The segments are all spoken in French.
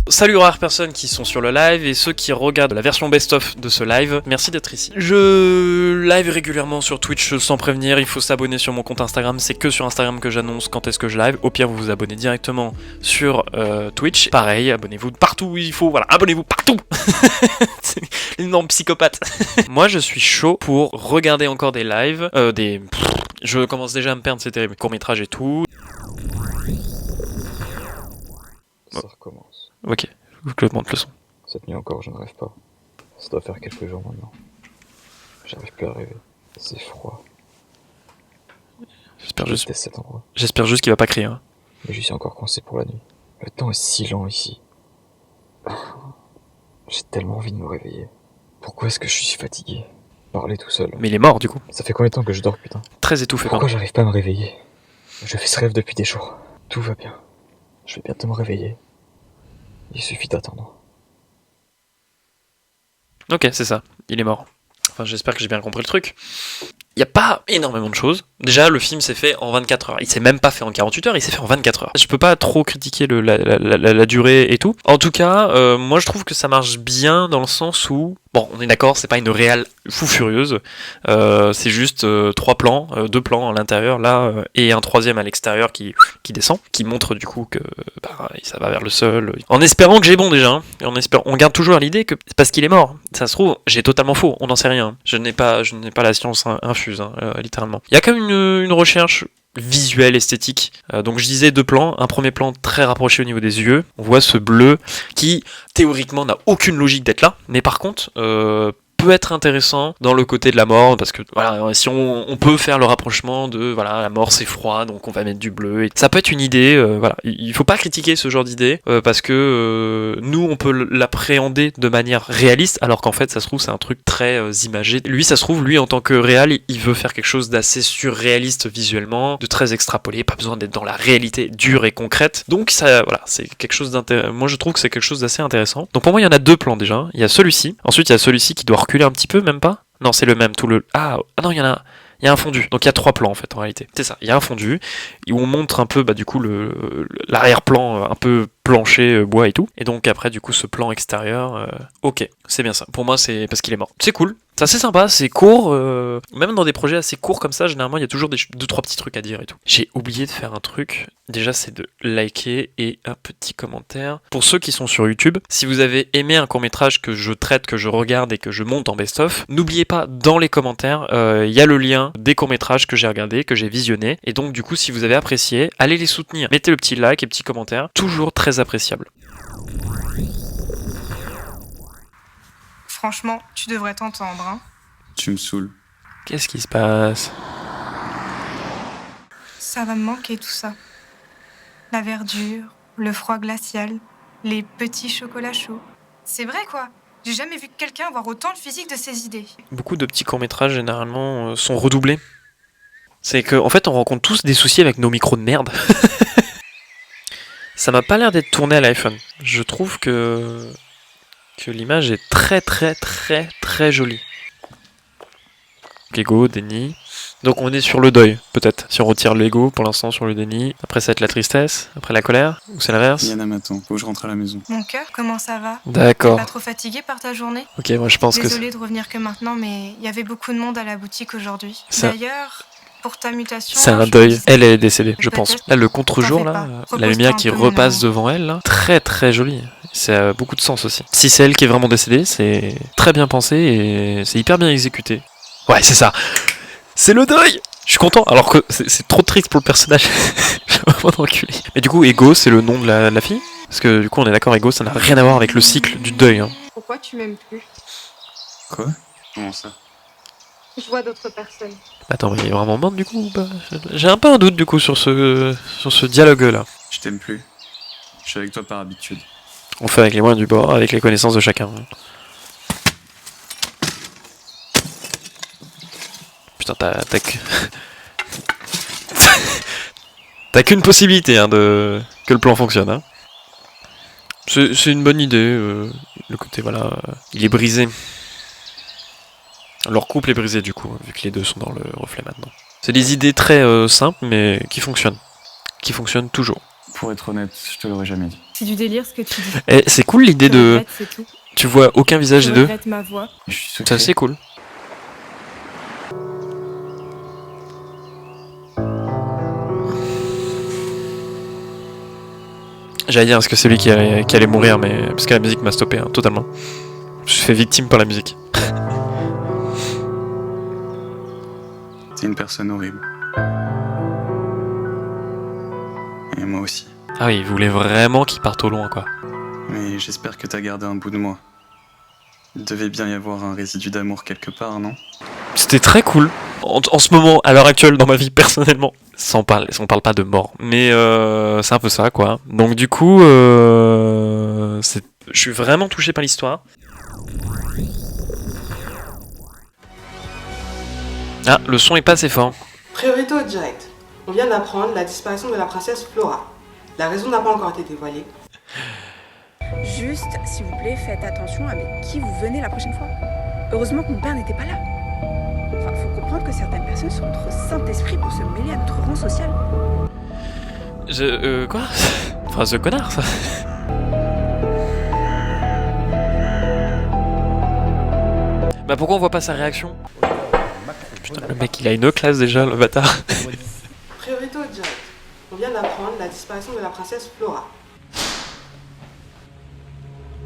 Salut aux rares personnes qui sont sur le live et ceux qui regardent la version best-of de ce live, merci d'être ici. Je live régulièrement sur Twitch sans prévenir, il faut s'abonner sur mon compte Instagram, c'est que sur Instagram que j'annonce quand est-ce que je live. Au pire vous vous abonnez directement sur Twitch, pareil, abonnez-vous partout où il faut, voilà, abonnez-vous partout. C'est une énorme psychopathe. Moi je suis chaud pour regarder encore des lives, je commence déjà à me perdre, c'est terrible, court-métrage et tout. Ça recommence. Ok, faut que je monte le son. Cette nuit encore, je ne rêve pas. Ça doit faire quelques jours maintenant. J'arrive plus à rêver. C'est froid. J'espère Je juste déteste cet endroit. qu'il va pas crier. Hein. Mais je suis encore coincé pour la nuit. Le temps est si lent ici. J'ai tellement envie de me réveiller. Pourquoi est-ce que je suis fatigué? Parler tout seul. Mais il est mort du coup. Ça fait combien de temps que je dors, putain? Très étouffé. Pourquoi j'arrive pas à me réveiller? Je fais ce rêve depuis des jours. Tout va bien. Je vais bientôt me réveiller. Il suffit d'attendre. Ok, c'est ça. Il est mort. Enfin, j'espère que j'ai bien compris le truc. Il n'y a pas énormément de choses. Déjà, le film s'est fait en 24 heures. Il s'est même pas fait en 48 heures, il s'est fait en 24 heures. Je peux pas trop critiquer la durée et tout. En tout cas, moi je trouve que ça marche bien dans le sens où... Bon, on est d'accord, c'est pas une réal fou furieuse. C'est juste 3 plans, 2 plans à l'intérieur là, et un troisième à l'extérieur qui descend, qui montre du coup que ça va vers le sol. En espérant que j'ai bon déjà. Hein. On garde toujours à l'idée que c'est parce qu'il est mort. Ça se trouve, j'ai totalement faux, on n'en sait rien. Je n'ai pas la science infuse, hein, littéralement. Il y a quand même une recherche visuelle, esthétique. Donc je disais 2 plans. Un premier plan très rapproché au niveau des yeux. On voit ce bleu qui, théoriquement, n'a aucune logique d'être là. Mais par contre, peut être intéressant dans le côté de la mort, parce que voilà, si on peut faire le rapprochement de voilà, la mort c'est froid, donc on va mettre du bleu, et ça peut être une idée, voilà, il faut pas critiquer ce genre d'idée, parce que nous on peut l'appréhender de manière réaliste, alors qu'en fait ça se trouve c'est un truc très imagé. Lui ça se trouve, lui en tant que réal, il veut faire quelque chose d'assez surréaliste visuellement, de très extrapolé, pas besoin d'être dans la réalité dure et concrète, donc ça, voilà, c'est quelque chose d'intéressant. Moi je trouve que c'est quelque chose d'assez intéressant. Donc pour moi il y en a 2 plans déjà, il y a celui-ci, ensuite il y a celui-ci qui doit reculer un petit peu, même pas. Non, c'est le même, tout le... Ah non, il y a un fondu. Donc il y a 3 plans en fait, en réalité. C'est ça, il y a un fondu, où on montre un peu, du coup, l'arrière-plan, un peu plancher, bois et tout. Et donc après, du coup, ce plan extérieur, ok, c'est bien ça. Pour moi, c'est parce qu'il est mort. C'est cool. C'est assez sympa, c'est court, même dans des projets assez courts comme ça, généralement il y a toujours 2-3 petits trucs à dire et tout. J'ai oublié de faire un truc, déjà c'est de liker et un petit commentaire. Pour ceux qui sont sur YouTube, si vous avez aimé un court-métrage que je traite, que je regarde et que je monte en best-of, n'oubliez pas dans les commentaires, il y a le lien des courts-métrages que j'ai regardés, que j'ai visionnés, et donc du coup si vous avez apprécié, allez les soutenir. Mettez le petit like et petit commentaire, toujours très appréciable. Franchement, tu devrais t'entendre, hein. Tu me saoules. Qu'est-ce qui se passe? Ça va me manquer tout ça. La verdure, le froid glacial, les petits chocolats chauds. C'est vrai quoi, j'ai jamais vu quelqu'un avoir autant de physique de ses idées. Beaucoup de petits courts-métrages généralement sont redoublés. C'est qu'en fait on rencontre tous des soucis avec nos micros de merde. Ça m'a pas l'air d'être tourné à l'iPhone. Je trouve que l'image est très très très très jolie. Lego, déni. Donc on est sur le deuil, peut-être. Si on retire l'ego pour l'instant sur le déni. Après ça va être la tristesse, après la colère, ou c'est l'inverse? Yana m'attend, faut que je rentre à la maison. Mon cœur, comment ça va? D'accord. Pas trop fatigué par ta journée? Ok, moi je pense Désolée de revenir que maintenant, mais il y avait beaucoup de monde à la boutique aujourd'hui. Ça... D'ailleurs, pour ta mutation... C'est un deuil. Elle est décédée, je pense. Là, le contre-jour, là, la lumière qui repasse devant elle, là, très très jolie. C'est beaucoup de sens aussi. Si c'est elle qui est vraiment décédée, c'est très bien pensé et c'est hyper bien exécuté. Ouais, c'est ça. C'est le deuil. Je suis content, alors que c'est trop triste pour le personnage. J'ai vraiment enculé. Mais du coup, Ego, c'est le nom de la fille? Parce que du coup, on est d'accord, Ego, ça n'a rien à voir avec le cycle du deuil. Hein. Pourquoi tu m'aimes plus? Quoi? Comment ça? Je vois d'autres personnes. Attends, mais il est vraiment mort du coup ou pas? J'ai un peu un doute du coup sur ce dialogue-là. Je t'aime plus. Je suis avec toi par habitude. On fait avec les moyens du bord, avec les connaissances de chacun. Putain, t'as qu'une possibilité hein, que le plan fonctionne. Hein. C'est une bonne idée. Le côté, voilà, il est brisé. Leur couple est brisé du coup, vu que les deux sont dans le reflet maintenant. C'est des idées très simples, mais qui fonctionnent. Qui fonctionnent toujours. Pour être honnête, je te l'aurais jamais dit. C'est du délire ce que tu dis. Et c'est cool l'idée Je de... regrette, c'est tout. Tu vois aucun visage Je des deux. regrette ma voix. Je suis C'est secret. assez cool. J'allais dire, est-ce que c'est lui qui allait mourir, mais parce que la musique m'a stoppé, hein, totalement. Je suis fait victime par la musique. T'es une personne horrible. Et moi aussi. Ah oui, il voulait vraiment qu'il parte au loin, quoi. Mais j'espère que t'as gardé un bout de moi. Il devait bien y avoir un résidu d'amour quelque part, non? C'était très cool. En ce moment, à l'heure actuelle, dans ma vie, personnellement, on parle pas de mort. Mais c'est un peu ça, quoi. Donc du coup, je suis vraiment touché par l'histoire. Ah, le son est pas assez fort. Priorité au direct. On vient d'apprendre la disparition de la princesse Flora. La raison n'a pas encore été dévoilée. Juste, s'il vous plaît, faites attention avec qui vous venez la prochaine fois. Heureusement que mon père n'était pas là. Enfin, faut comprendre que certaines personnes sont trop Saint-Esprit pour se mêler à notre rang social. Quoi? Phrase de connard, ça. Bah pourquoi on voit pas sa réaction? Putain, le mec il a une classe déjà, le bâtard. Priorité au direct. On vient d'apprendre la disparition de la princesse Flora.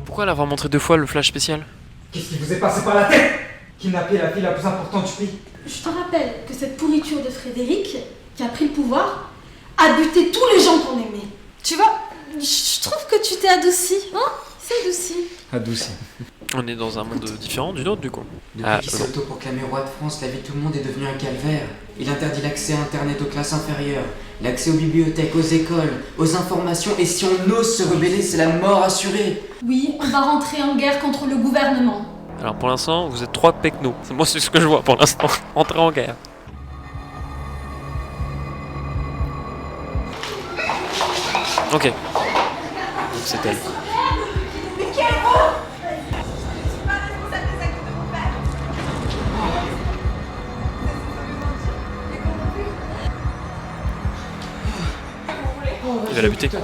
Pourquoi l'avoir montré 2 fois le flash spécial? Qu'est-ce qui vous est passé par la tête? Kidnapper la fille la plus importante du pays. Je te rappelle que cette pourriture de Frédéric, qui a pris le pouvoir, a buté tous les gens qu'on aimait. Tu vois, je trouve que tu t'es adouci, hein? C'est adouci. Adouci. On est dans un monde différent du nôtre du coup. Depuis qu'il s'est autoproclamé roi de France, la vie de tout le monde est devenue un calvaire. Il interdit l'accès à Internet aux classes inférieures, l'accès aux bibliothèques, aux écoles, aux informations, et si on ose se rebeller, c'est la mort assurée. Oui, on va rentrer en guerre contre le gouvernement. Alors pour l'instant, vous êtes 3 pecnos. Moi c'est ce que je vois pour l'instant. Entrer en guerre. Ok. Donc c'est elle. Il va la buter. Oh,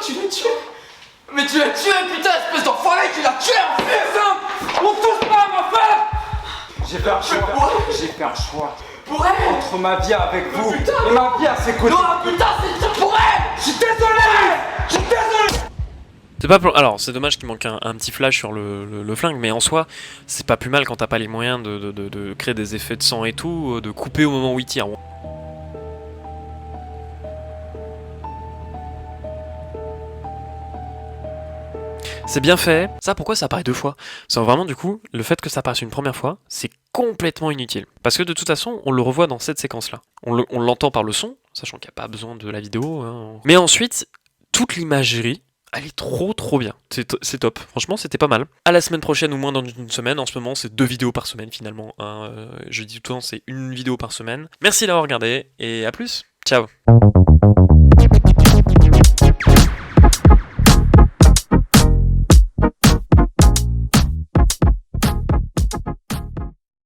tu l'as tué! Mais tu l'as tué, putain, espèce d'enfoiré, tu l'as tué, en fait! On touche pas à ma femme! J'ai fait un choix. Pour elle! Entre ma vie avec vous Putain, et ma vie à ses côtés. Non, putain, c'est pour elle! Je suis désolé! Je suis désolé! C'est pas alors c'est dommage qu'il manque un petit flash sur le flingue, mais en soi c'est pas plus mal quand t'as pas les moyens de créer des effets de sang et tout, de couper au moment où il tire. C'est bien fait. Ça, pourquoi ça apparaît 2 fois? C'est vraiment du coup, le fait que ça apparaisse une première fois, c'est complètement inutile. Parce que de toute façon, on le revoit dans cette séquence-là. On l'entend par le son, sachant qu'il n'y a pas besoin de la vidéo. Hein. Mais ensuite, toute l'imagerie, elle est trop bien. C'est top. Franchement, c'était pas mal. À la semaine prochaine ou moins dans une semaine. En ce moment, c'est 2 vidéos par semaine finalement. Hein. Je dis tout le temps, c'est 1 vidéo par semaine. Merci d'avoir regardé et à plus. Ciao.